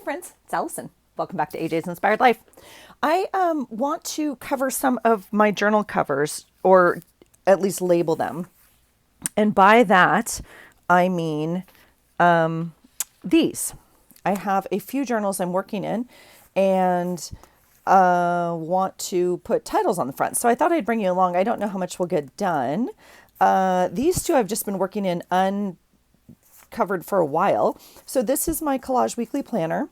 friends, it's Allison. Welcome back to AJ's Inspired Life. I want to cover some of my journal covers, or at least label them. And by that, I mean these. I have a few journals I'm working in and want to put titles on the front. So I thought I'd bring you along. I don't know how much will get done. These two I've just been working in uncovered for a while. So this is my Collage Weekly Planner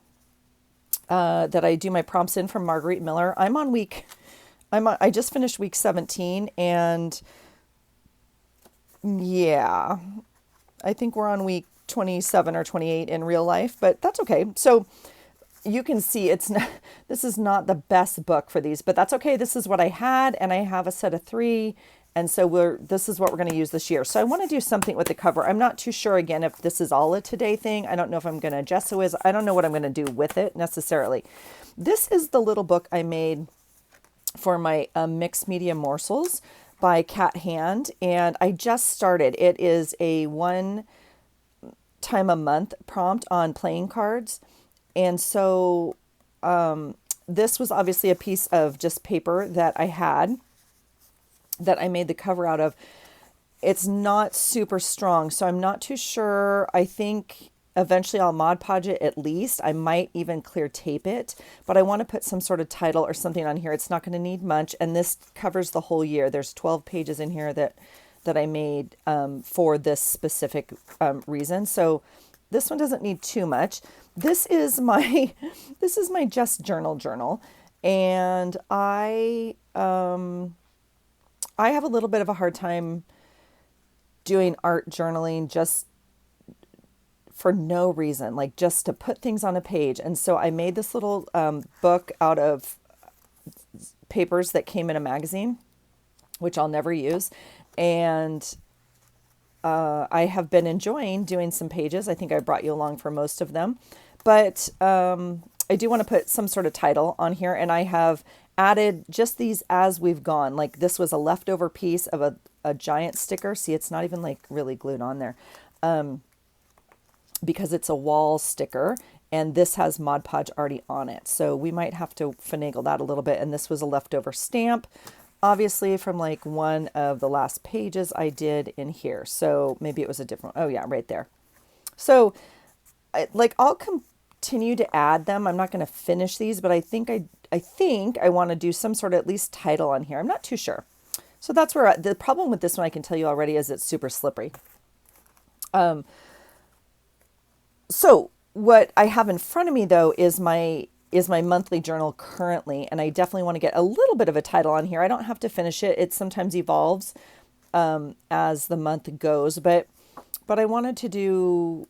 that I do my prompts in from Marguerite Miller. I just finished week 17, and yeah, I think we're on week 27 or 28 in real life, but that's okay. So you can see this is not the best book for these, but that's okay. This is what I had, and I have a set of 3. And so this is what we're going to use this year. So I want to do something with the cover. I'm not too sure, again, if this is all a today thing. I don't know if I'm going to gesso is. I don't know what I'm going to do with it necessarily. This is the little book I made for my Mixed Media Morsels by Cat Hand. And I just started. It is a 1 time a month prompt on playing cards. And so this was obviously a piece of just paper that I had, that I made the cover out of. It's not super strong, so I'm not too sure. I think eventually I'll Mod Podge it at least. I might even clear tape it, but I want to put some sort of title or something on here. It's not going to need much, and this covers the whole year. There's 12 pages in here that I made for this specific reason. So this one doesn't need too much. This is my Just Journal, and I have a little bit of a hard time doing art journaling just for no reason, like just to put things on a page. And so I made this little book out of papers that came in a magazine, which I'll never use. And I have been enjoying doing some pages. I think I brought you along for most of them. But I do want to put some sort of title on here, and I have added just these as we've gone. Like this was a leftover piece of a giant sticker. See, it's not even like really glued on there because it's a wall sticker, and this has Mod Podge already on it. So we might have to finagle that a little bit. And this was a leftover stamp, obviously from like one of the last pages I did in here. So maybe it was a different one. Oh yeah, right there. So I'll continue to add them. I'm not going to finish these, but I think I want to do some sort of at least title on here. I'm not too sure. So that's where the problem with this one, I can tell you already, is it's super slippery. So what I have in front of me though is my monthly journal currently, and I definitely want to get a little bit of a title on here. I don't have to finish it. It sometimes evolves as the month goes, but I wanted to do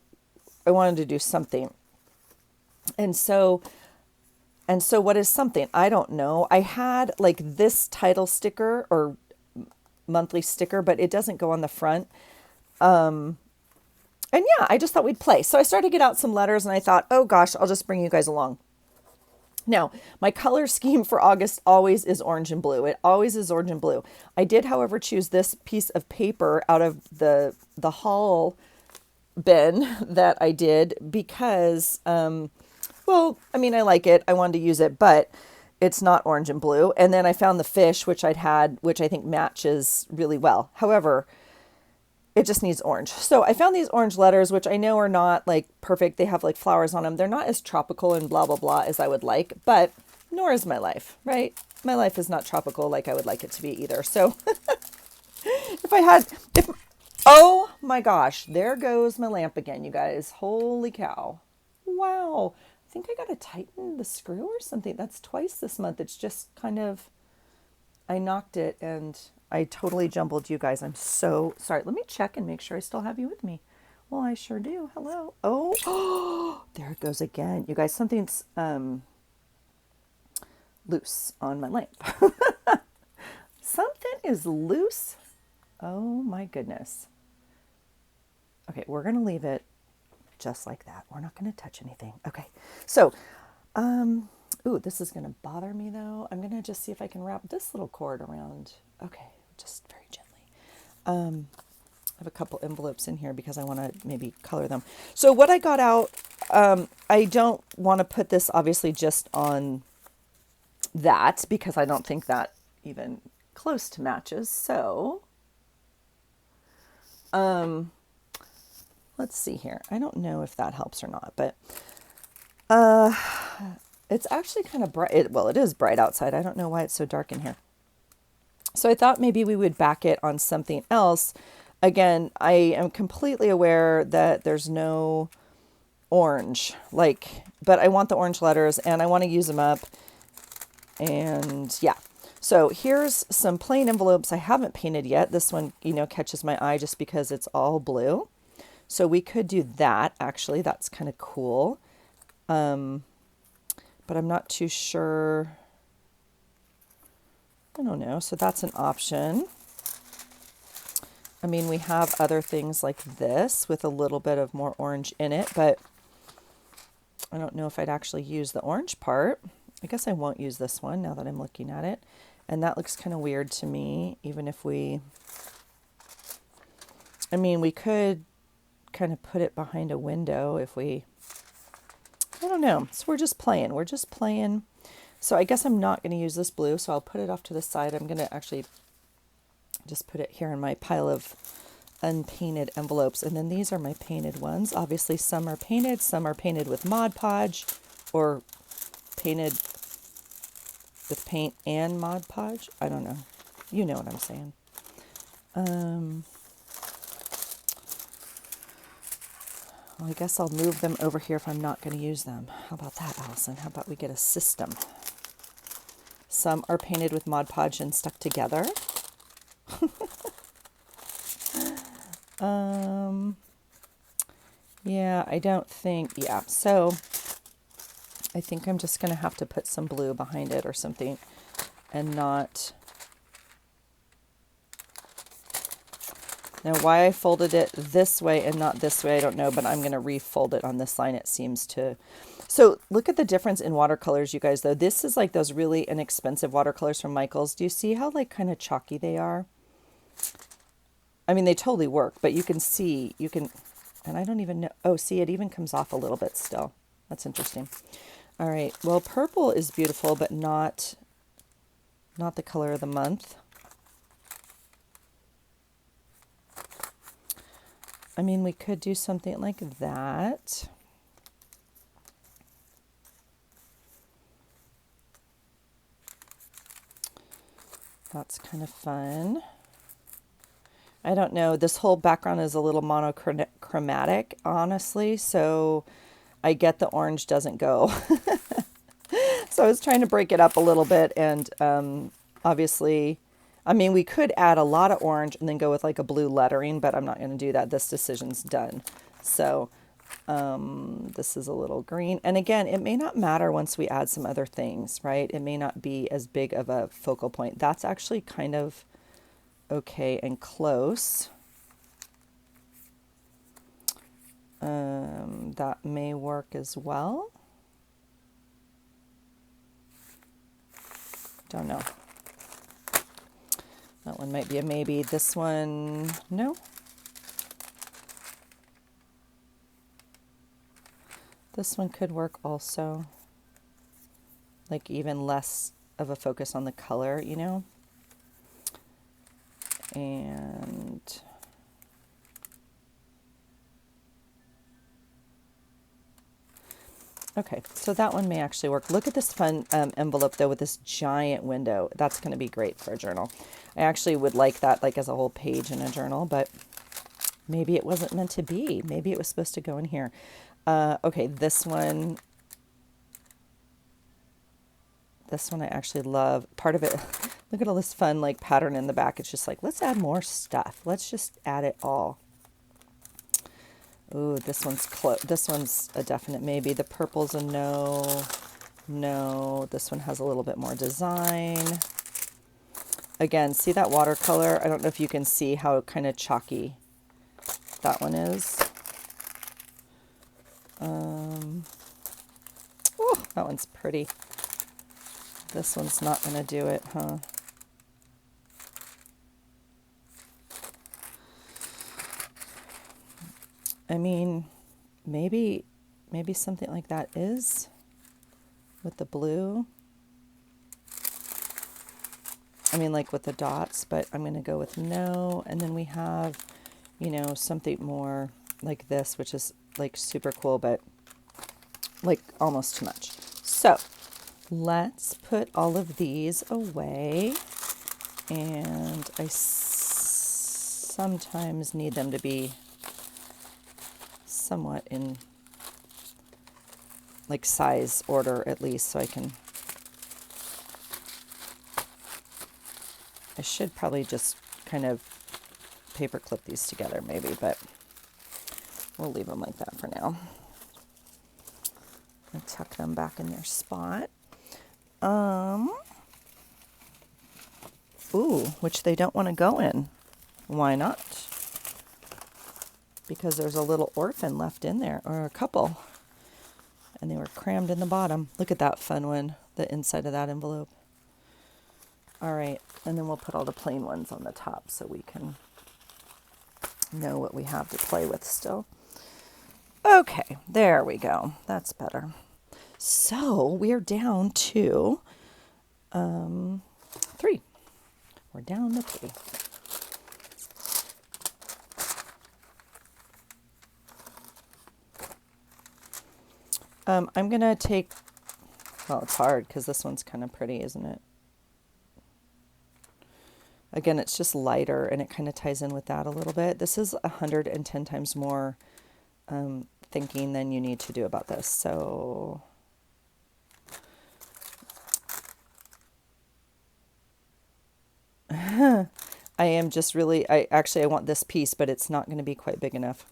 something. And so what is something? I don't know. I had like this title sticker or monthly sticker, but it doesn't go on the front. And yeah, I just thought we'd play. So I started to get out some letters, and I thought, oh gosh, I'll just bring you guys along. Now, my color scheme for August always is orange and blue. It always is orange and blue. I did, however, choose this piece of paper out of the haul bin that I did because, well, I mean, I like it. I wanted to use it, but it's not orange and blue. And then I found the fish, which I think matches really well. However, it just needs orange. So I found these orange letters, which I know are not like perfect. They have like flowers on them. They're not as tropical and blah, blah, blah as I would like, but nor is my life, right? My life is not tropical like I would like it to be either. So oh my gosh, there goes my lamp again, you guys. Holy cow. Wow. I think I got to tighten the screw or something. That's twice this month. It's just kind of, I knocked it and I totally jumbled you guys. I'm so sorry. Let me check and make sure I still have you with me. Well, I sure do. Hello. Oh, there it goes again. You guys, something's loose on my lamp. Something is loose. Oh my goodness. Okay, we're going to leave it just like that. We're not going to touch anything. Okay. So, ooh, this is going to bother me though. I'm going to just see if I can wrap this little cord around. Okay, just very gently. I have a couple envelopes in here because I want to maybe color them. So what I got out, I don't want to put this obviously just on that because I don't think that even close to matches. So let's see here. I don't know if that helps or not, but it's actually kind of bright. Well, it is bright outside. I don't know why it's so dark in here. So I thought maybe we would back it on something else. Again, I am completely aware that there's no orange, but I want the orange letters and I want to use them up. And yeah, so here's some plain envelopes I haven't painted yet. This one, catches my eye just because it's all blue. So we could do that, actually. That's kind of cool. But I'm not too sure. I don't know. So that's an option. I mean, we have other things like this with a little bit of more orange in it, but I don't know if I'd actually use the orange part. I guess I won't use this one now that I'm looking at it. And that looks kind of weird to me, even if we could kind of put it behind a window if I don't know. So we're just playing. So I guess I'm not going to use this blue, so I'll put it off to the side. I'm going to actually just put it here in my pile of unpainted envelopes. And then these are my painted ones. Obviously, some are painted with Mod Podge or painted with paint and Mod Podge. I don't know. You know what I'm saying. Well, I guess I'll move them over here if I'm not going to use them. How about that, Allison? How about we get a system? Some are painted with Mod Podge and stuck together. Yeah, I don't think, yeah. So I think I'm just going to have to put some blue behind it or something and not. Now, why I folded it this way and not this way, I don't know, but I'm going to refold it on this line. It seems to. So look at the difference in watercolors, you guys, though. This is like those really inexpensive watercolors from Michaels. Do you see how kind of chalky they are? I mean, they totally work, but you can see, and I don't even know. Oh, see, it even comes off a little bit still. That's interesting. All right. Well, purple is beautiful, but not the color of the month. I mean, we could do something like that. That's kind of fun. I don't know. This whole background is a little monochromatic, honestly. So I get the orange doesn't go. So I was trying to break it up a little bit. And obviously, I mean, we could add a lot of orange and then go with like a blue lettering, but I'm not going to do that. This decision's done. So this is a little green. And again, it may not matter once we add some other things, right? It may not be as big of a focal point. That's actually kind of okay and close. That may work as well. Don't know. That one might be a maybe. This one, no. This one could work also. Like even less of a focus on the color, And okay, so that one may actually work. Look at this fun envelope though with this giant window. That's going to be great for a journal. I actually would like that like as a whole page in a journal, but maybe it wasn't meant to be. Maybe it was supposed to go in here. Okay, this one I actually love. Part of it, look at all this fun like pattern in the back. It's just like, let's add more stuff. Let's just add it all. Ooh, this one's this one's a definite maybe. The purple's a no. No, this one has a little bit more design. Again, see that watercolor? I don't know if you can see how kind of chalky that one is. Oh, that one's pretty. This one's not going to do it, huh? I mean, maybe maybe something like that is with the blue. I mean, like with the dots, but I'm going to go with no. And then we have, you know, something more like this, which is like super cool, but like almost too much. So let's put all of these away. And I sometimes need them to be somewhat in like size order at least, so I should probably just kind of paper clip these together maybe, but we'll leave them like that for now. And tuck them back in their spot. Ooh, which they don't want to go in. Why not? Because there's a little orphan left in there, or a couple. And they were crammed in the bottom. Look at that fun one, the inside of that envelope. All right, and then we'll put all the plain ones on the top so we can know what we have to play with still. Okay, there we go. That's better. So we're down to 3. We're down to 3. I'm going to take, well, it's hard because this one's kind of pretty, isn't it? Again, it's just lighter and it kind of ties in with that a little bit. This is 110 times more thinking than you need to do about this. So I am just really, I want this piece, but it's not going to be quite big enough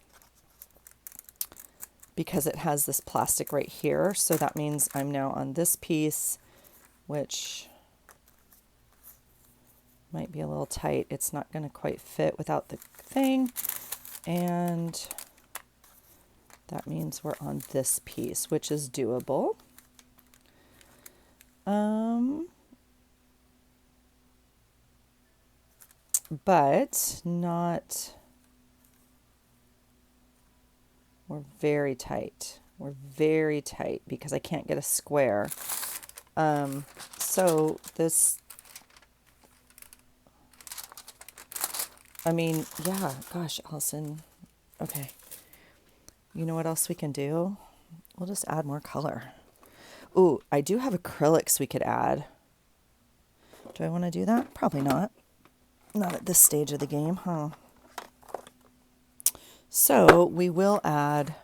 because it has this plastic right here. So that means I'm now on this piece, which might be a little tight. It's not going to quite fit without the thing. And that means we're on this piece, which is doable. But not, we're very tight. We're very tight because I can't get a square. So this, I mean, yeah, gosh, Allison. Okay. You know what else we can do? We'll just add more color. Ooh, I do have acrylics we could add. Do I want to do that? Probably not. Not at this stage of the game, huh? So we will add,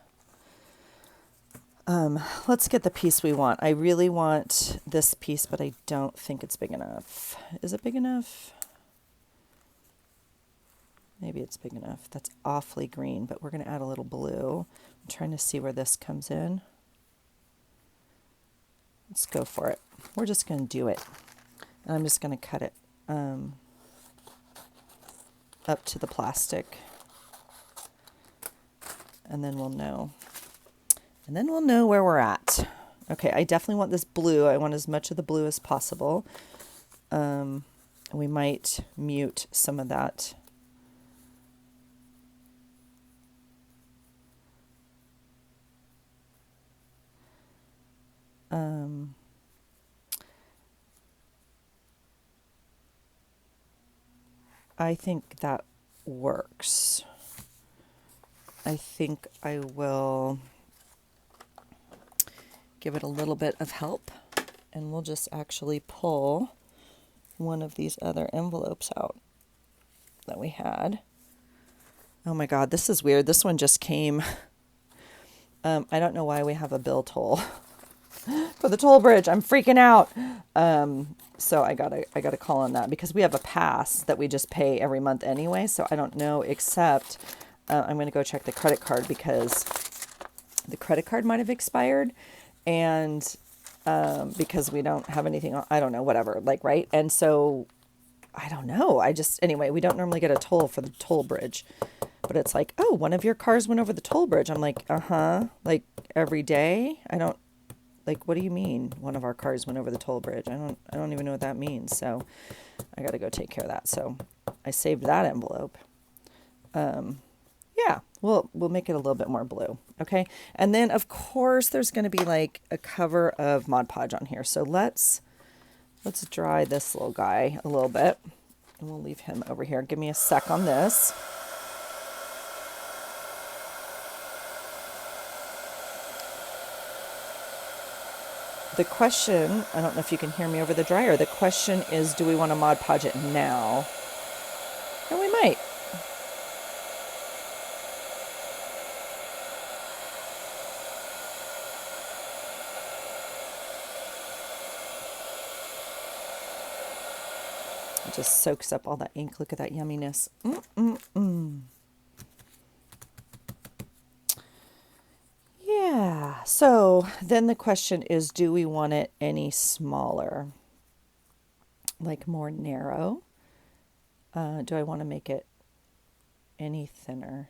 let's get the piece we want. I really want this piece, but I don't think it's big enough. Is it big enough? Maybe it's big enough. That's awfully green, but we're going to add a little blue. I'm trying to see where this comes in. Let's go for it. We're just going to do it. And I'm just going to cut it up to the plastic. And then we'll know. And then we'll know where we're at. Okay, I definitely want this blue. I want as much of the blue as possible. We might mute some of that. I think that works. I think I will give it a little bit of help, and we'll just actually pull one of these other envelopes out that we had. Oh my God, this is weird. This one just came. I don't know why we have a bill toll for the toll bridge. I'm freaking out. So I gotta call on that because we have a pass that we just pay every month anyway. So I don't know, except I'm going to go check the credit card because the credit card might have expired, and because we don't have anything on, I don't know, whatever, like, right? And so I don't know. Anyway, we don't normally get a toll for the toll bridge, but it's like, oh, one of your cars went over the toll bridge. I'm like, like every day. Like, what do you mean one of our cars went over the toll bridge? I don't even know what that means. So I got to go take care of that. So I saved that envelope. Yeah, we'll make it a little bit more blue. Okay. And then of course there's going to be like a cover of Mod Podge on here. So let's dry this little guy a little bit, and we'll leave him over here. Give me a sec on this. The question, I don't know if you can hear me over the dryer. The question is, do we want to Mod Podge it now? And we might. It just soaks up all that ink. Look at that yumminess. Yeah, so then the question is, do we want it any smaller? Like more narrow? Do I want to make it any thinner?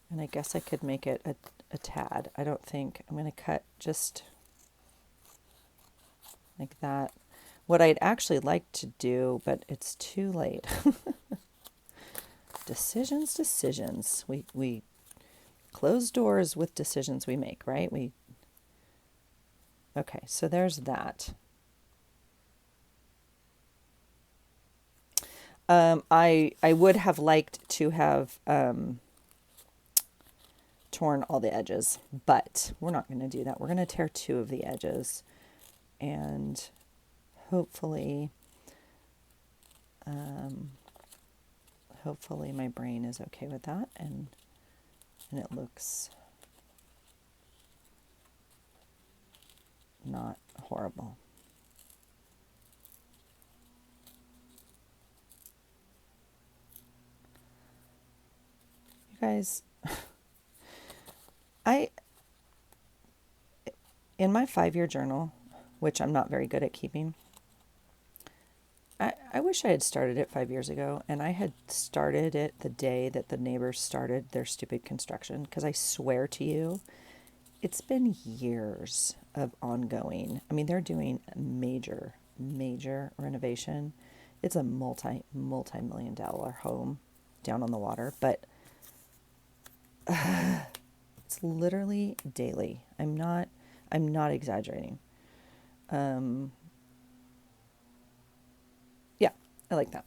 And I guess I could make it a tad. I don't think. I'm going to cut just like that. What I'd actually like to do, but it's too late. Decisions. We close doors with decisions we make, right? Okay, so there's that. I would have liked to have torn all the edges, but we're not going to do that. We're going to tear 2 of the edges, and hopefully my brain is okay with that, and it looks not horrible. You guys, in my 5-year journal, which I'm not very good at keeping, I wish I had started it 5 years ago, and I had started it the day that the neighbors started their stupid construction, because I swear to you, it's been years of ongoing. I mean, they're doing a major renovation. It's a multi-million dollar home down on the water, but it's literally daily. I'm not exaggerating. Yeah, I like that.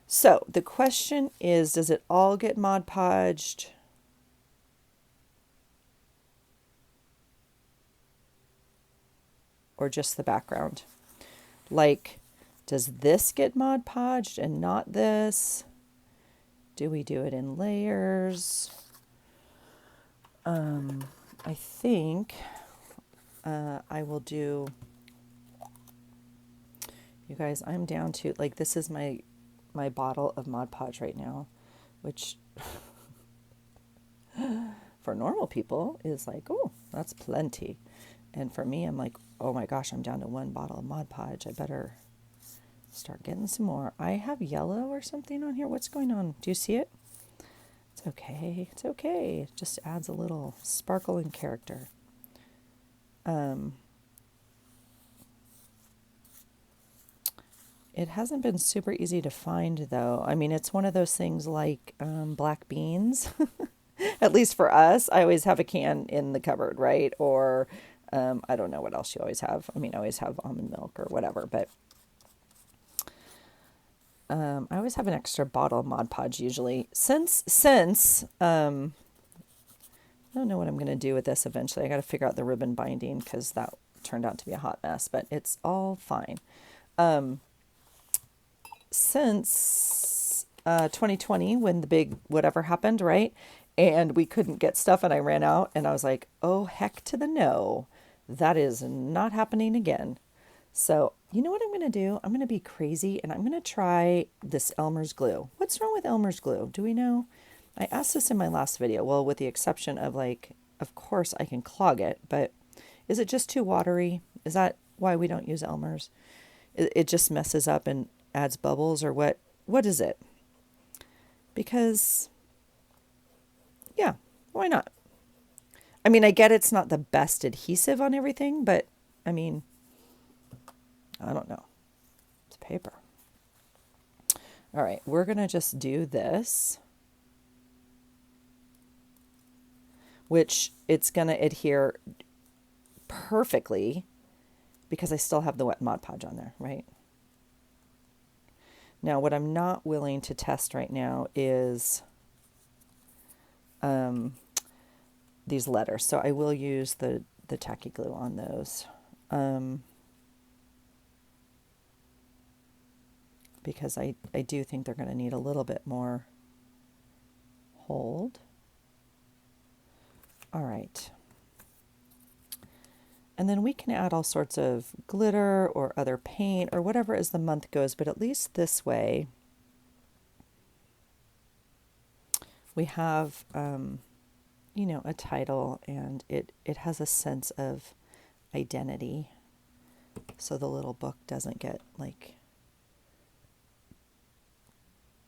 So the question is, does it all get Mod Podged? Or just the background? Like, does this get Mod Podged and not this? Do we do it in layers? I think I will do, you guys, I'm down to, like, this is my bottle of Mod Podge right now, which for normal people is like, oh, that's plenty. And for me, I'm like, oh my gosh, I'm down to 1 bottle of Mod Podge. I better start getting some more. I have yellow or something on here. What's going on? Do you see it? It's okay. It's okay. It just adds a little sparkle and character. It hasn't been super easy to find, though. I mean, it's one of those things like black beans. At least for us, I always have a can in the cupboard, right? Or I don't know what else you always have. I mean, I always have almond milk or whatever, but I always have an extra bottle of Mod Podge usually. Since I don't know what I'm going to do with this eventually. I got to figure out the ribbon binding because that turned out to be a hot mess, but it's all fine. Since 2020, when the big whatever happened, right? And we couldn't get stuff and I ran out, and I was like, oh, heck to the no. That is not happening again. So you know what I'm going to do? I'm going to be crazy and I'm going to try this Elmer's glue. What's wrong with Elmer's glue? Do we know? I asked this in my last video. Well, with the exception of, like, of course I can clog it, but is it just too watery? Is that why we don't use Elmer's? It just messes up and adds bubbles, or what? What is it? Because, yeah, why not? I mean, I get it's not the best adhesive on everything, but I mean, I don't know. It's paper. All right, we're going to just do this. which it's going to adhere perfectly because I still have the wet Mod Podge on there, right? Now, what I'm not willing to test right now is these letters. So I will use the tacky glue on those. Because I do think they're going to need a little bit more hold. All right. And then we can add all sorts of glitter or other paint or whatever as the month goes, but at least this way we have, you know, a title, and it has a sense of identity. So the little book doesn't get like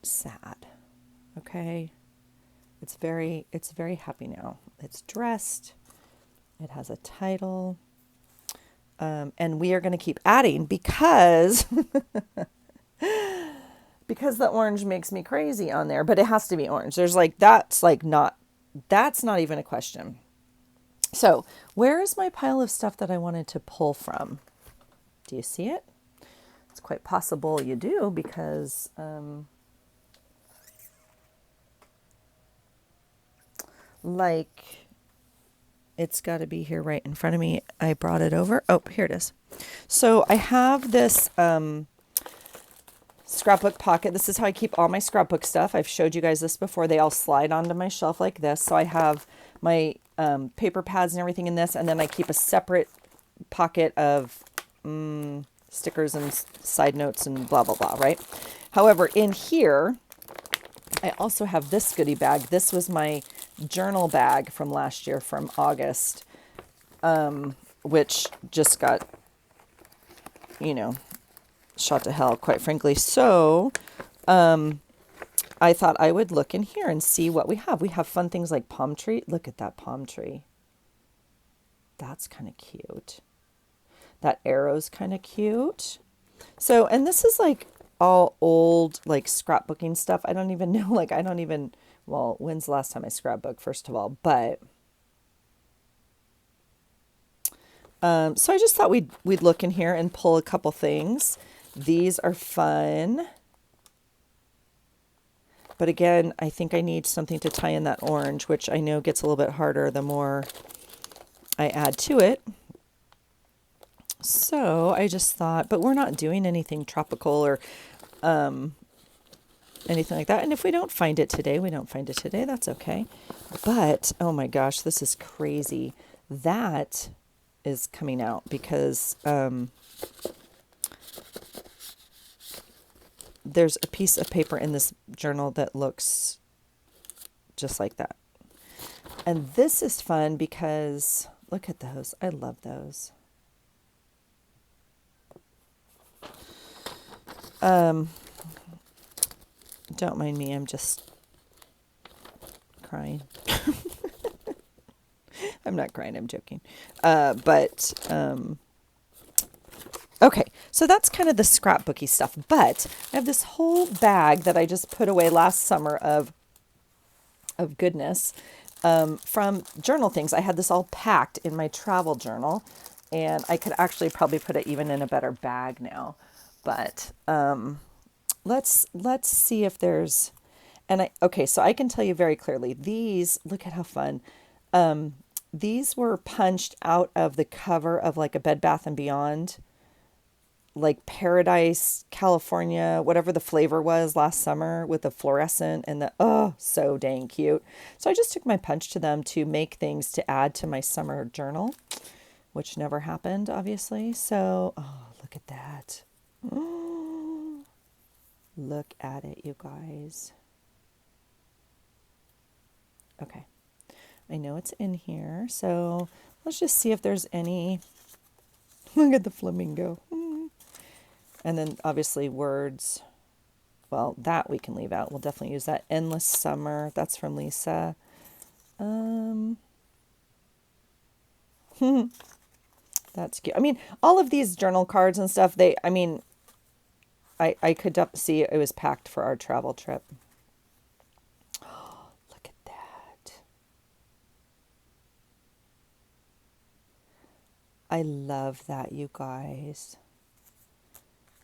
sad. Okay. It's very happy now. It's dressed. It has a title. And we are going to keep adding because because the orange makes me crazy on there, but it has to be orange. There's like, that's not even a question. So where is my pile of stuff that I wanted to pull from? Do you see it? It's quite possible you do, because like it's got to be here right in front of me. I brought it over. Oh, here it is. So I have this scrapbook pocket. This is how I keep all my scrapbook stuff. I've showed you guys this before. They all slide onto my shelf like this. So I have my paper pads and everything in this, and then I keep a separate pocket of stickers and side notes and blah, blah, blah, right? However, in here, I also have this goodie bag. This was my journal bag from last year, from August, which just got, you know, shot to hell, quite frankly. So I thought I would look in here and see what we have. We have fun things like palm tree. Look at that palm tree. That's kind of cute. That arrow's kind of cute. So, and this is like all old, like scrapbooking stuff. I don't even know, like, well, when's the last time I scrapbooked, first of all, but, so I just thought we'd look in here and pull a couple things. These are fun. But again, I think I need something to tie in that orange, which I know gets a little bit harder the more I add to it. So I just thought, but we're not doing anything tropical or anything like that. And if we don't find it today, we don't find it today. That's okay. But, oh my gosh, this is crazy. That is coming out because there's a piece of paper in this journal that looks just like that. And this is fun because look at those. I love those. Don't mind me. I'm just crying. I'm not crying. I'm joking. Okay, so that's kind of the scrapbooky stuff. But I have this whole bag that I just put away last summer of goodness from journal things. I had this all packed in my travel journal, and I could actually probably put it even in a better bag now. But let's see if there's, okay, so I can tell you very clearly, these, look at how fun. These were punched out of the cover of like a Bed Bath & Beyond, like Paradise, California, whatever the flavor was last summer with the fluorescent and the, oh, so dang cute. So I just took my punch to them to make things to add to my summer journal, which never happened, obviously. So, oh, look at that. Oh, look at it, you guys. Okay. I know it's in here. So let's just see if there's any. Look at the flamingo. And then obviously words. Well, that we can leave out. We'll definitely use that. Endless Summer. That's from Lisa. That's cute. I mean, all of these journal cards and stuff, I could see it was packed for our travel trip. Oh, look at that. I love that, you guys.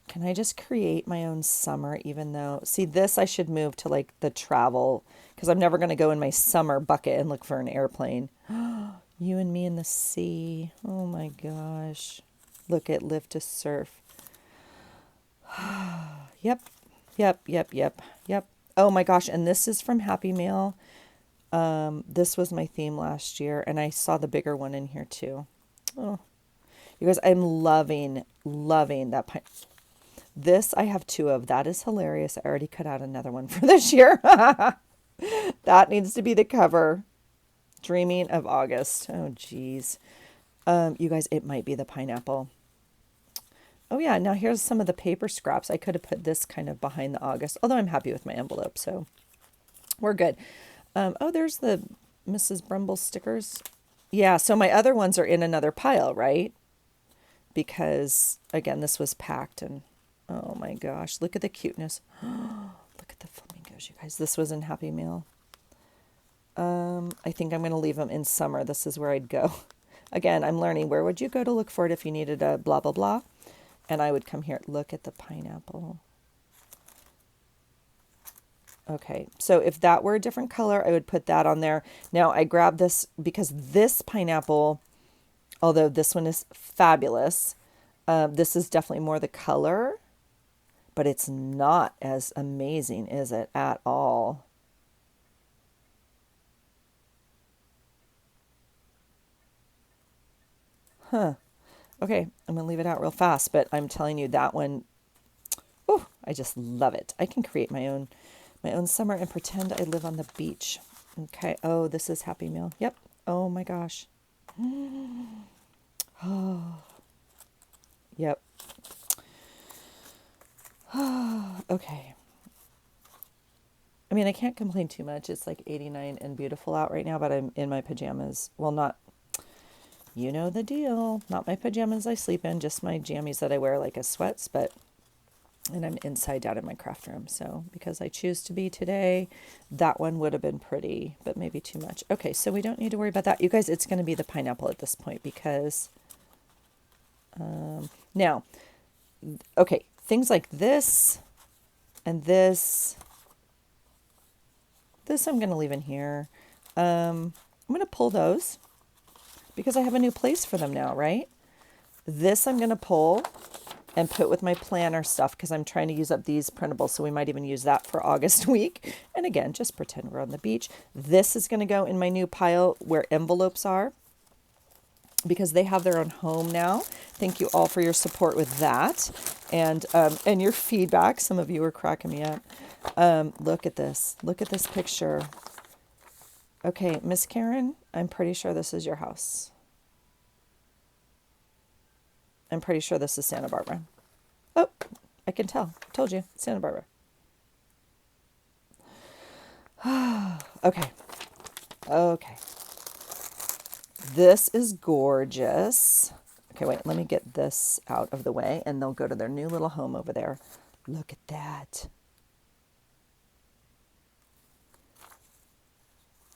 Can I just create my own summer even though, see this I should move to like the travel because I'm never going to go in my summer bucket and look for an airplane. You and me in the sea. Oh my gosh. Look at Live to Surf. Yep. Yep, yep, yep, yep. Oh my gosh, and this is from Happy Mail. This was my theme last year, and I saw the bigger one in here too. Oh, you guys, I'm loving, loving that pine. This I have two of. That is hilarious. I already cut out another one for this year. That needs to be the cover. Dreaming of August. Oh, geez. You guys, it might be the pineapple. Oh, yeah. Now here's some of the paper scraps. I could have put this kind of behind the August, although I'm happy with my envelope, so we're good. Oh, there's the Mrs. Brumble stickers. Yeah, so my other ones are in another pile, right? Because, again, this was packed and, oh my gosh, look at the cuteness. Look at the flamingos, you guys. This was in Happy Meal. I think I'm going to leave them in summer. This is where I'd go. Again, I'm learning. Where would you go to look for it if you needed a blah, blah, blah? And I would come here. Look at the pineapple. Okay, so if that were a different color, I would put that on there. Now, I grabbed this because this pineapple, although this one is fabulous, this is definitely more the color, but it's not as amazing, is it, at all? Huh. Okay, I'm going to leave it out real fast, but I'm telling you that one, oh, I just love it. I can create my own summer and pretend I live on the beach. Okay. Oh, this is Happy Meal. Yep. Oh my gosh. Oh. Yep. Okay. I mean, I can't complain too much. It's like 89 and beautiful out right now, but I'm in my pajamas. Well, not, you know the deal. Not my pajamas I sleep in, just my jammies that I wear like as sweats, but and I'm inside down in my craft room. So because I choose to be today, that one would have been pretty, but maybe too much. Okay, so we don't need to worry about that. You guys, it's going to be the pineapple at this point because now, okay, things like this and this I'm going to leave in here. I'm going to pull those because I have a new place for them now, right? This I'm going to pull and put with my planner stuff because I'm trying to use up these printables. So we might even use that for August week. And again, just pretend we're on the beach. This is going to go in my new pile where envelopes are because they have their own home now. Thank you all for your support with that and your feedback. Some of you are cracking me up. Look at this. Look at this picture. Okay, Miss Karen, I'm pretty sure this is your house. I'm pretty sure this is Santa Barbara. Oh, I can tell. I told you, Santa Barbara. Okay. Okay. This is gorgeous. Okay, wait, let me get this out of the way and they'll go to their new little home over there. Look at that.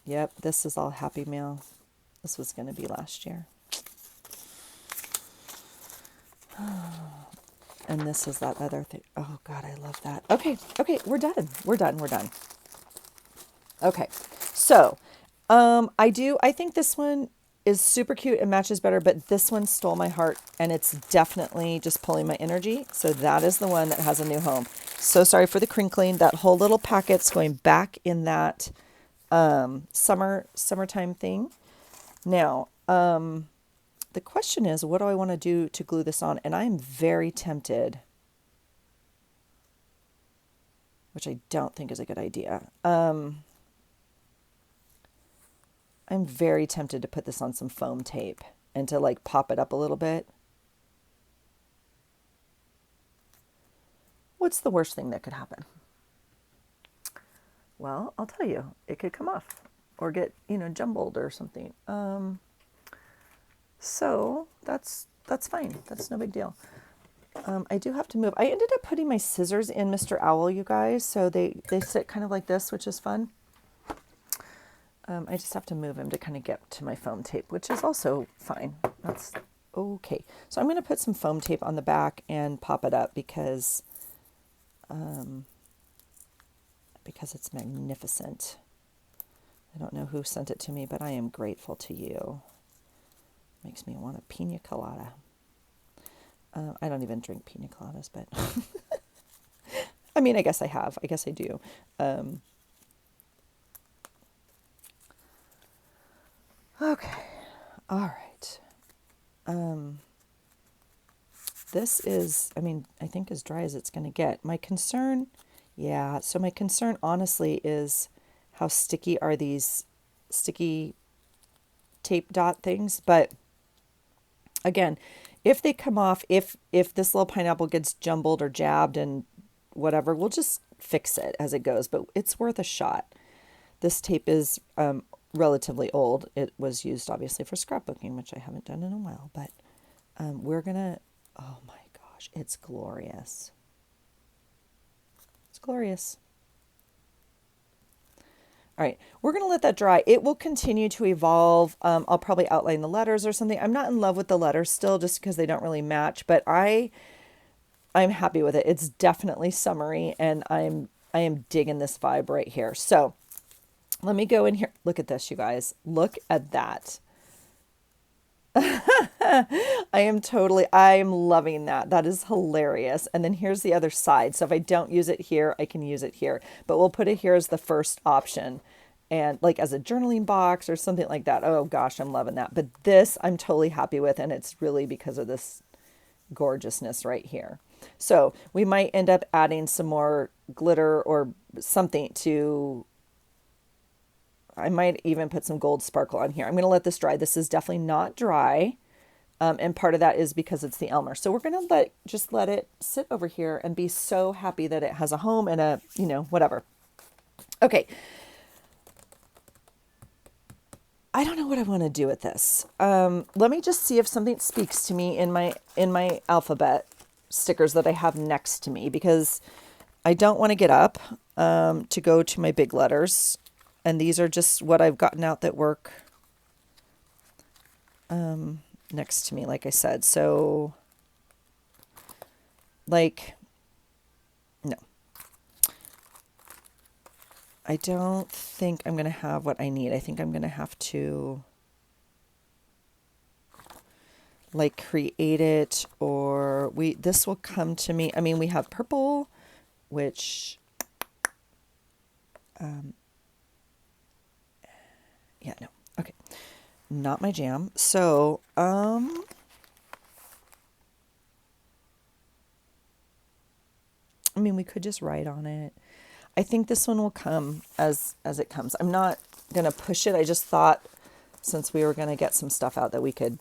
Yep, this is all Happy Meal. This was going to be last year. And this is that other thing. Oh, God, I love that. Okay, we're done. We're done. Okay, so I think this one is super cute and matches better, but this one stole my heart, and it's definitely just pulling my energy. So that is the one that has a new home. So sorry for the crinkling. That whole little packet's going back in that summertime thing. Now, the question is, what do I want to do to glue this on? And I'm very tempted, which I don't think is a good idea. I'm very tempted to put this on some foam tape and to like pop it up a little bit. What's the worst thing that could happen? Well, I'll tell you, it could come off or get, jumbled or something. So that's fine. That's no big deal. I do have to move. I ended up putting my scissors in Mr. Owl, you guys. So they sit kind of like this, which is fun. I just have to move him to kind of get to my foam tape, which is also fine. That's Okay, so I'm going to put some foam tape on the back and pop it up because it's magnificent. I don't know who sent it to me, but I am grateful to you. Makes me want a pina colada. I don't even drink pina coladas, but I mean, I guess I have. I guess I do. Okay. All right. This is, I mean, I think as dry as it's going to get. My concern, yeah, so my concern honestly is how sticky are these sticky tape dot things, but again, if they come off, if this little pineapple gets jumbled or jabbed and whatever, we'll just fix it as it goes, but it's worth a shot. This tape is relatively old. It was used obviously for scrapbooking, which I haven't done in a while, but we're gonna, oh my gosh, it's glorious. It's glorious. All right, we're going to let that dry. It will continue to evolve. I'll probably outline the letters or something. I'm not in love with the letters still just because they don't really match, but I'm happy with it. It's definitely summery and I am digging this vibe right here. So let me go in here. Look at this, you guys. Look at that. I'm loving that. That is hilarious. And then here's the other side. So if I don't use it here, I can use it here. But we'll put it here as the first option. And like as a journaling box or something like that. Oh gosh, I'm loving that. But this I'm totally happy with. And it's really because of this gorgeousness right here. So we might end up adding some more glitter or something to, I might even put some gold sparkle on here. I'm going to let this dry. This is definitely not dry. And part of that is because it's the Elmer. So we're going to just let it sit over here and be so happy that it has a home and a, whatever. Okay. I don't know what I want to do with this. Let me just see if something speaks to me in my alphabet stickers that I have next to me, because I don't want to get up to go to my big letters. And these are just what I've gotten out that work next to me, like I said. So, no. I don't think I'm going to have what I need. I think I'm going to have to create it, or this will come to me. I mean, we have purple, which yeah, no. Okay. Not my jam. So, I mean, we could just write on it. I think this one will come as it comes. I'm not going to push it. I just thought since we were going to get some stuff out that we could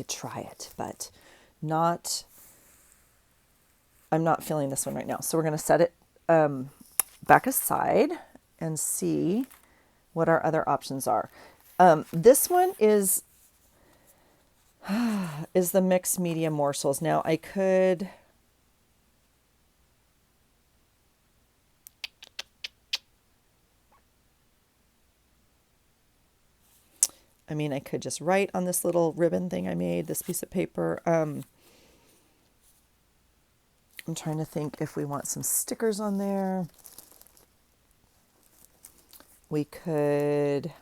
try it, but I'm not feeling this one right now. So we're going to set it back aside and see what our other options are. This one is the mixed media morsels. Now I could, I could just write on this little ribbon thing I made, this piece of paper. I'm trying to think if we want some stickers on there. We could,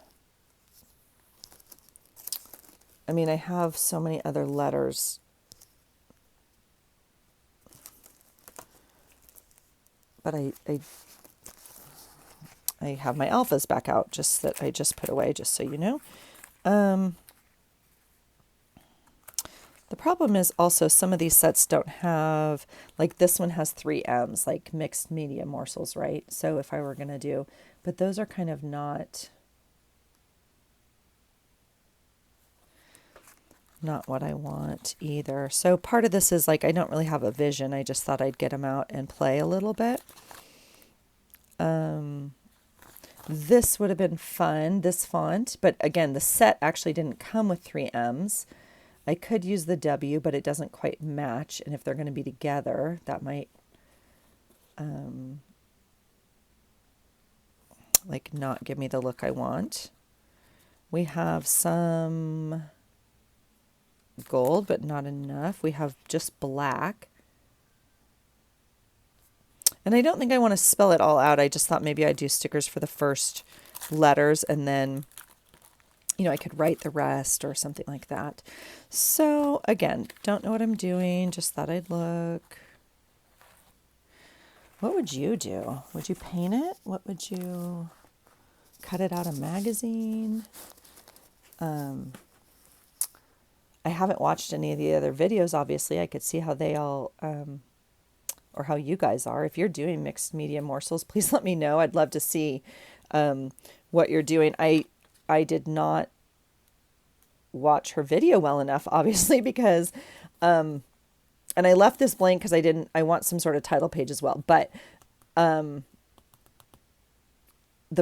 I have so many other letters. But I have my alphas back out, just that I just put away, just so you know. The problem is also some of these sets don't have, like this one has 3 M's, like mixed media morsels, right? So if I were going to do, but those are kind of not what I want either. So part of this is I don't really have a vision. I just thought I'd get them out and play a little bit. This would have been fun, this font, but again, the set actually didn't come with 3 M's. I could use the W, but it doesn't quite match. And if they're going to be together, that might not give me the look I want. We have some gold, but not enough. We have just black. And I don't think I want to spell it all out. I just thought maybe I'd do stickers for the first letters and then, I could write the rest or something like that. So again, don't know what I'm doing. Just thought I'd look. What would you do? Would you paint it? What would you cut it out of magazine? I haven't watched any of the other videos. Obviously, I could see how they all, or how you guys are. If you're doing mixed media morsels, please let me know. I'd love to see what you're doing. I did not watch her video well enough, obviously, because, and I left this blank because I want some sort of title page as well. But the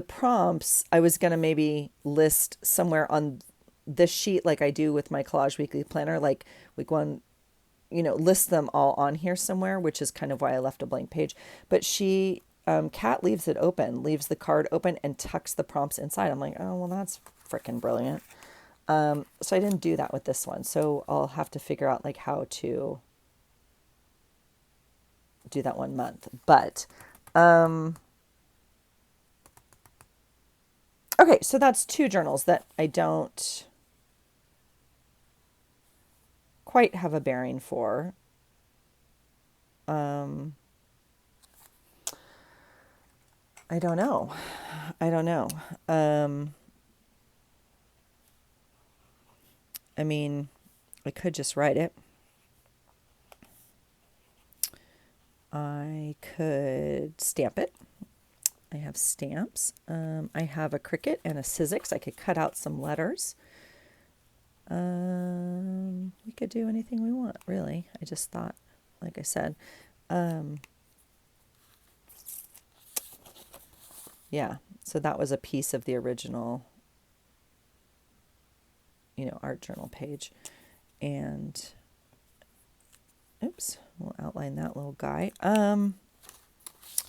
prompts, I was going to maybe list somewhere on this sheet like I do with my Collage Weekly Planner, like week one, list them all on here somewhere, which is kind of why I left a blank page. But Kat leaves it open, leaves the card open and tucks the prompts inside. I'm like, oh, well, that's freaking brilliant. So I didn't do that with this one. So I'll have to figure out like how to do that 1 month. But, okay, so that's 2 journals that I don't quite have a bearing for. I don't know. I mean, I could just write it. I could stamp it. I have stamps. I have a Cricut and a Sizzix. I could cut out some letters. We could do anything we want, really. I just thought, like I said, yeah, so that was a piece of the original, art journal page. And, oops, we'll outline that little guy.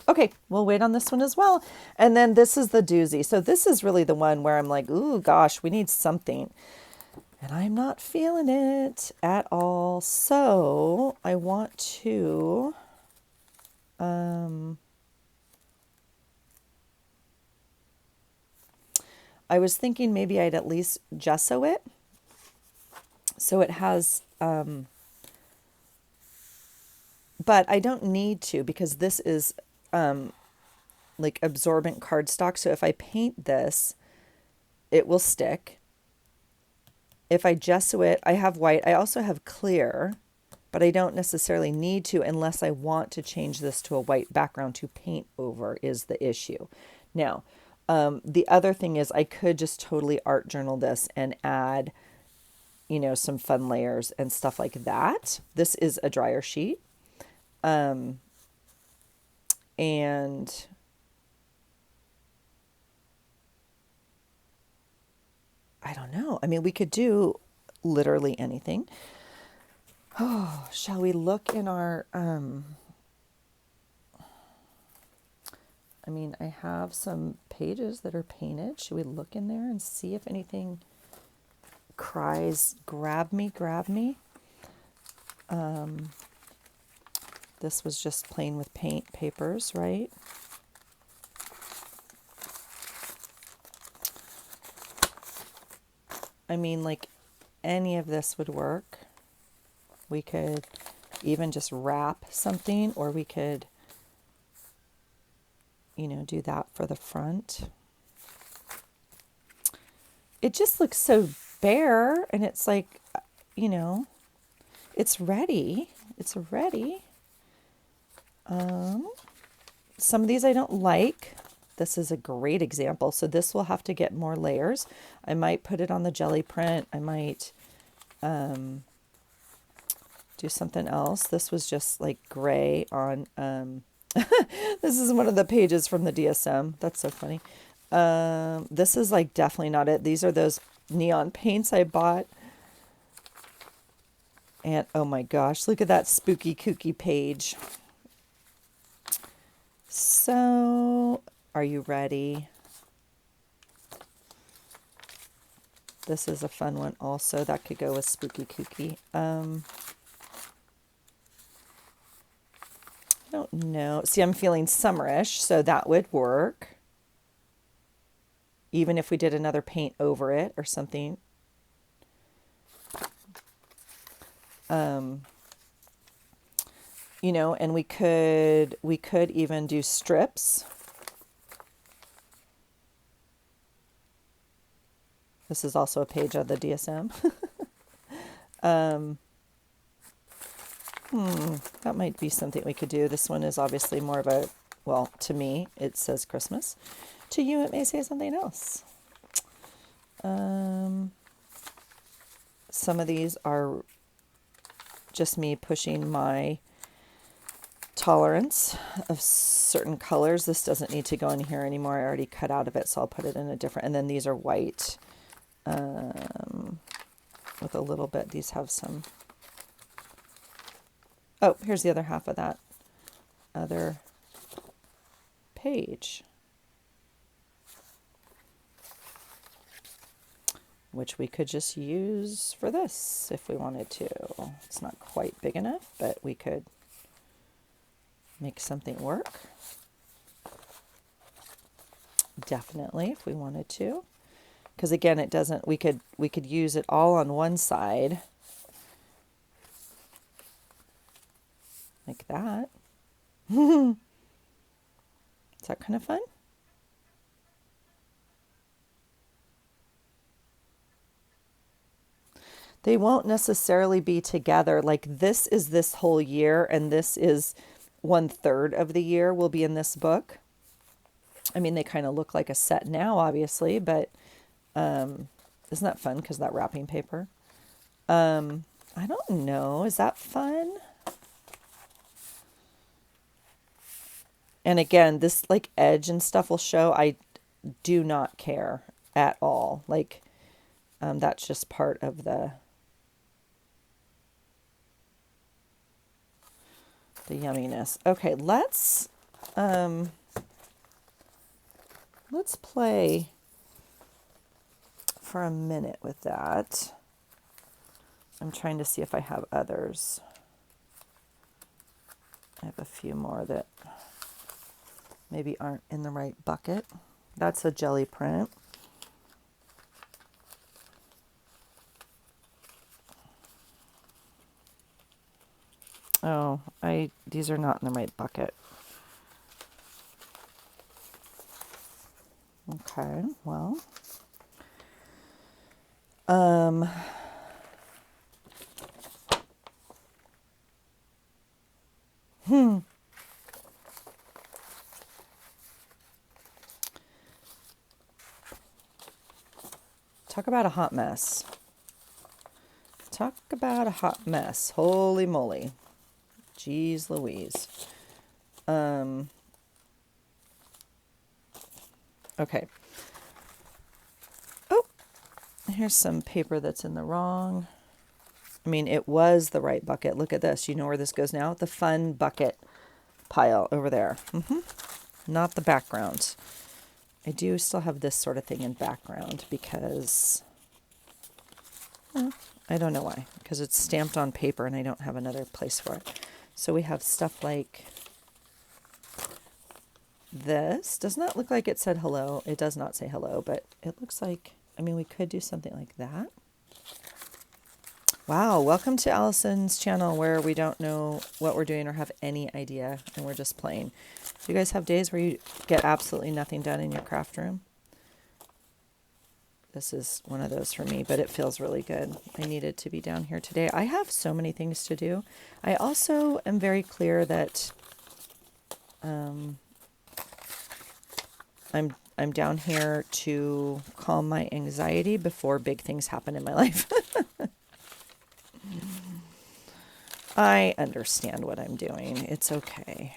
Okay, we'll wait on this one as well. And then this is the doozy. So this is really the one where I'm like, ooh, gosh, we need something. And I'm not feeling it at all. So I want to, I was thinking maybe I'd at least gesso it. So it has, but I don't need to because this is like absorbent cardstock. So if I paint this, it will stick. If I gesso it, I have white. I also have clear, but I don't necessarily need to unless I want to change this to a white background to paint over is the issue. Now, the other thing is I could just totally art journal this and add, some fun layers and stuff like that. This is a dryer sheet. And I don't know. I mean, we could do literally anything. Oh, shall we look in our, I have some pages that are painted. Should we look in there and see if anything cries, grab me, grab me? This was just plain with paint papers, right? Like any of this would work. We could even just wrap something, or we could, do that for the front. It just looks so bare, and it's like, it's ready. It's ready. Some of these I don't like. This is a great example. So this will have to get more layers. I might put it on the jelly print. I might do something else. This was just like gray on, this is one of the pages from the DSM. That's so funny. This is like definitely not it. These are those neon paints I bought. And oh my gosh, look at that spooky kooky page. So, are you ready? This is a fun one also. That could go with Spooky Kooky. I don't know. See, I'm feeling summerish, so that would work. Even if we did another paint over it or something. You know, and we could even do strips. This is also a page of the DSM. That might be something we could do. This one is obviously more of a, well, to me, it says Christmas. To you, it may say something else. Some of these are just me pushing my tolerance of certain colors. This doesn't need to go in here anymore. I already cut out of it, so I'll put it in a different, and then these are white with a little bit. These have some, oh, here's the other half of that other page, which we could just use for this if we wanted to. It's not quite big enough, but we could make something work. Definitely, if we wanted to. Because again, it doesn't, we could use it all on one side. Like that. Is that kind of fun? They won't necessarily be together. Like this is this whole year, and this is 1/3 of the year will be in this book. I mean, they kind of look like a set now, obviously, but isn't that fun because that wrapping paper? I don't know. Is that fun? And again, this like edge and stuff will show. I do not care at all. Like that's just part of the yumminess. Okay, let's play for a minute with that. I'm trying to see if I have others. I have a few more that maybe aren't in the right bucket. That's a jelly print. Oh, these are not in the right bucket. Okay, well. Talk about a hot mess. Talk about a hot mess. Holy moly. Jeez Louise. Okay. Oh, here's some paper that's in the wrong. I mean, it was the right bucket. Look at this. You know where this goes now? The fun bucket pile over there. Not the background. I do still have this sort of thing in background because, I don't know why. Because it's stamped on paper and I don't have another place for it. So we have stuff like this. Does not look like it said hello. It does not say hello, but it looks like, I mean, we could do something like that. Wow, welcome to Allison's channel where we don't know what we're doing or have any idea and we're just playing. Do you guys have days where you get absolutely nothing done in your craft room? This is one of those for me, but it feels really good. I needed to be down here today. I have so many things to do. I also am very clear that I'm down here to calm my anxiety before big things happen in my life. I understand what I'm doing. It's okay.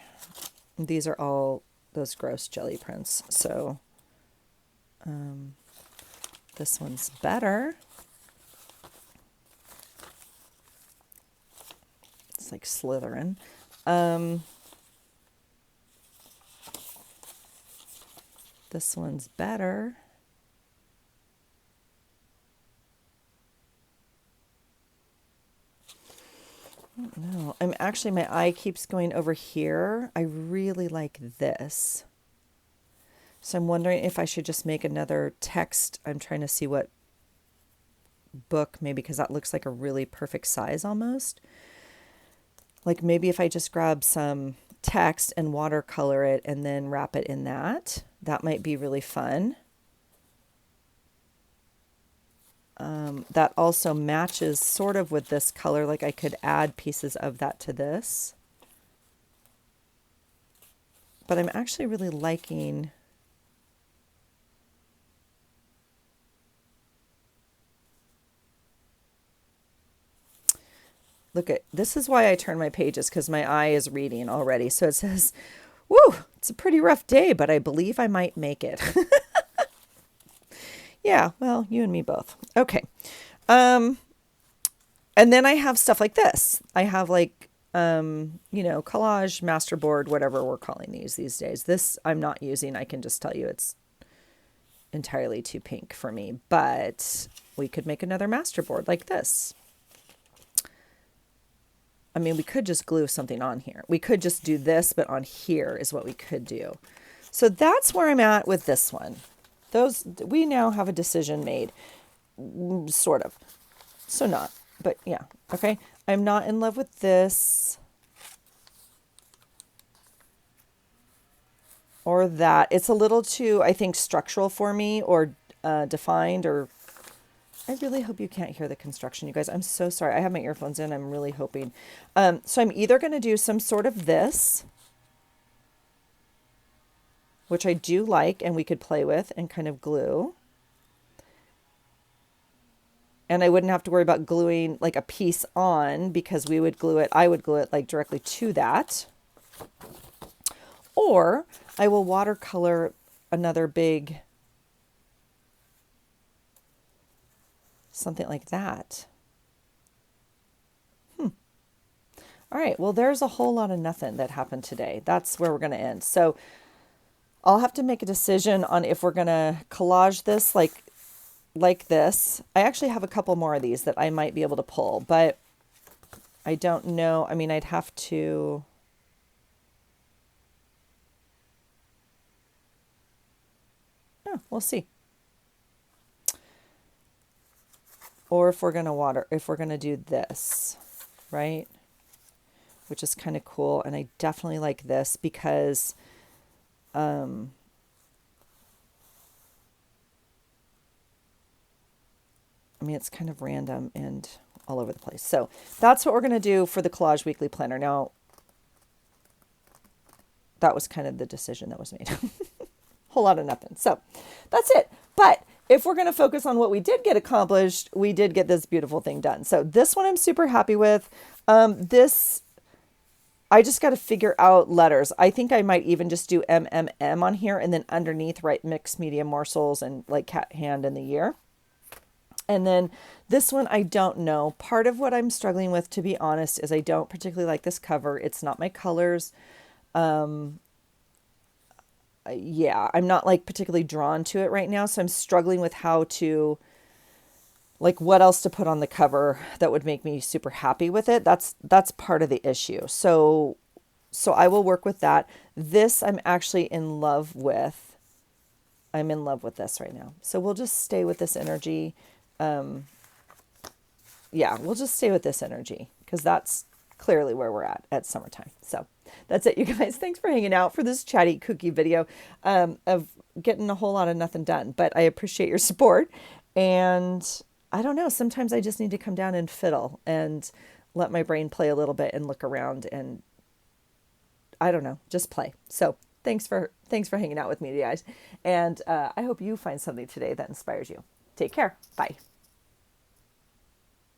These are all those gross jelly prints. So this one's better. It's like Slytherin. This one's better. No, I'm actually, my eye keeps going over here. I really like this. So I'm wondering if I should just make another text. I'm trying to see what book, maybe, because that looks like a really perfect size almost. Like maybe if I just grab some text and watercolor it and then wrap it in that, that might be really fun. That also matches sort of with this color, like I could add pieces of that to this. But I'm actually really liking look at this is why I turn my pages, because my eye is reading already. So it says, woo, it's a pretty rough day, but I believe I might make it. Yeah, well, you and me both. Okay. And then I have stuff like this. I have like, collage, masterboard, whatever we're calling these days. This I'm not using. I can just tell you it's entirely too pink for me, but we could make another masterboard like this. I mean, we could just glue something on here. We could just do this, but on here is what we could do. So that's where I'm at with this one. We now have a decision made, sort of. So not, but yeah. Okay. I'm not in love with this or that. It's a little too, I think, structural for me, or defined, or I really hope you can't hear the construction, you guys. I'm so sorry. I have my earphones in. I'm really hoping. So I'm either going to do some sort of this, which I do like and we could play with and kind of glue. And I wouldn't have to worry about gluing like a piece on, because we would glue it. I would glue it like directly to that. Or I will watercolor another big, something like that. All right, well, there's a whole lot of nothing that happened today. That's where we're going to end. So I'll have to make a decision on if we're going to collage this like this. I actually have a couple more of these that I might be able to pull, but I don't know. I mean, I'd have to... Oh, we'll see. Or if we're going to do this, right? Which is kind of cool. And I definitely like this because, I mean, it's kind of random and all over the place. So that's what we're going to do for the Collage Weekly Planner. Now, that was kind of the decision that was made. Whole lot of nothing. So that's it. But if we're going to focus on what we did get accomplished, we did get this beautiful thing done. So this one I'm super happy with. This, I just got to figure out letters. I think I might even just do MMM on here, and then underneath write mixed media morsels and like cat hand in the year. And then this one, I don't know. Part of what I'm struggling with, to be honest, is I don't particularly like this cover. It's not my colors. Yeah, I'm not like particularly drawn to it right now. So I'm struggling with how to, like, what else to put on the cover that would make me super happy with it. That's part of the issue. So I will work with that. This I'm actually in love with. I'm in love with this right now. So we'll just stay with this energy. Yeah, we'll just stay with this energy because that's clearly where we're at summertime. So that's it, you guys. Thanks for hanging out for this chatty cookie video of getting a whole lot of nothing done. But I appreciate your support. And I don't know, sometimes I just need to come down and fiddle and let my brain play a little bit and look around and I don't know, just play. So thanks for hanging out with me, guys. And I hope you find something today that inspires you. Take care. Bye.